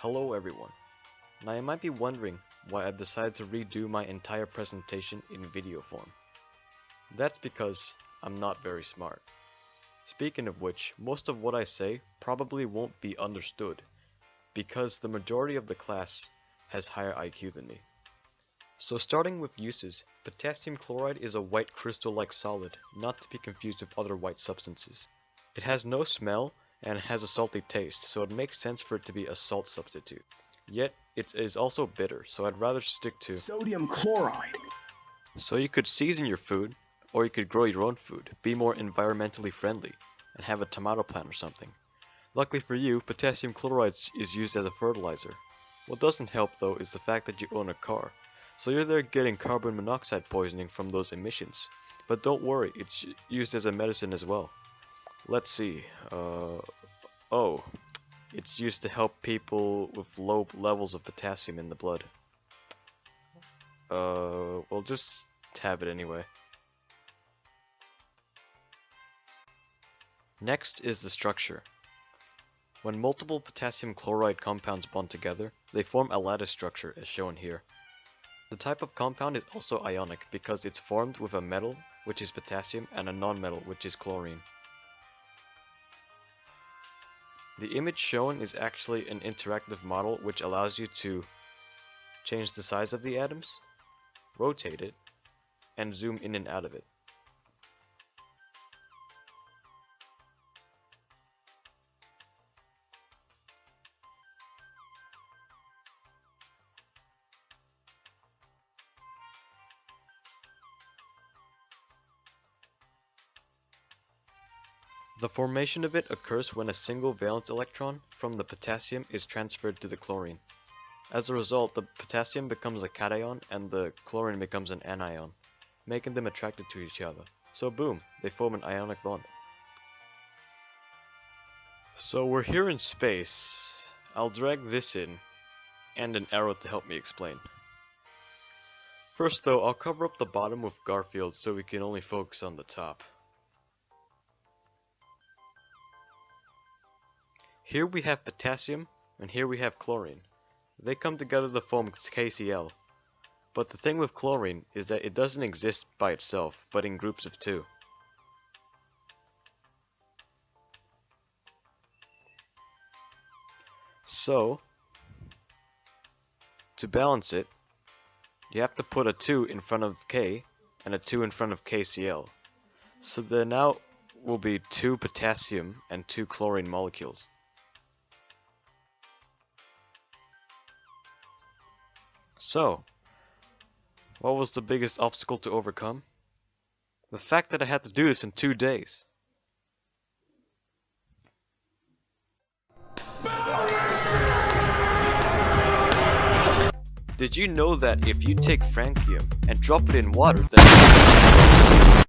Hello everyone. Now you might be wondering why I've decided to redo my entire presentation in video form. That's because I'm not very smart. Speaking of which, most of what I say probably won't be understood because the majority of the class has higher IQ than me. So starting with uses, potassium chloride is a white crystal-like solid, not to be confused with other white substances. It has no smell and has a salty taste, so it makes sense for it to be a salt substitute. Yet, it is also bitter, so I'd rather stick to Sodium Chloride. So you could season your food, or you could grow your own food, be more environmentally friendly, and have a tomato plant or something. Luckily for you, potassium chloride is used as a fertilizer. What doesn't help though is the fact that you own a car, so you're there getting carbon monoxide poisoning from those emissions. But don't worry, it's used as a medicine as well. Let's see, it's used to help people with low levels of potassium in the blood. We'll just have it anyway. Next is the structure. When multiple potassium chloride compounds bond together, they form a lattice structure as shown here. The type of compound is also ionic because it's formed with a metal, which is potassium, and a non-metal, which is chlorine. The image shown is actually an interactive model which allows you to change the size of the atoms, rotate it, and zoom in and out of it. The formation of it occurs when a single valence electron from the potassium is transferred to the chlorine. As a result, the potassium becomes a cation and the chlorine becomes an anion, making them attracted to each other. So boom, they form an ionic bond. So we're here in space. I'll drag this in, and an arrow to help me explain. First though, I'll cover up the bottom with Garfield so we can only focus on the top. Here we have potassium, and here we have chlorine. They come together to form KCl. But the thing with chlorine is that it doesn't exist by itself, but in groups of two. So, to balance it, you have to put a 2 in front of K, and a 2 in front of KCl. So there now will be 2 potassium and 2 chlorine molecules. So, what was the biggest obstacle to overcome? The fact that I had to do this in 2 days. Did you know that if you take francium and drop it in water, then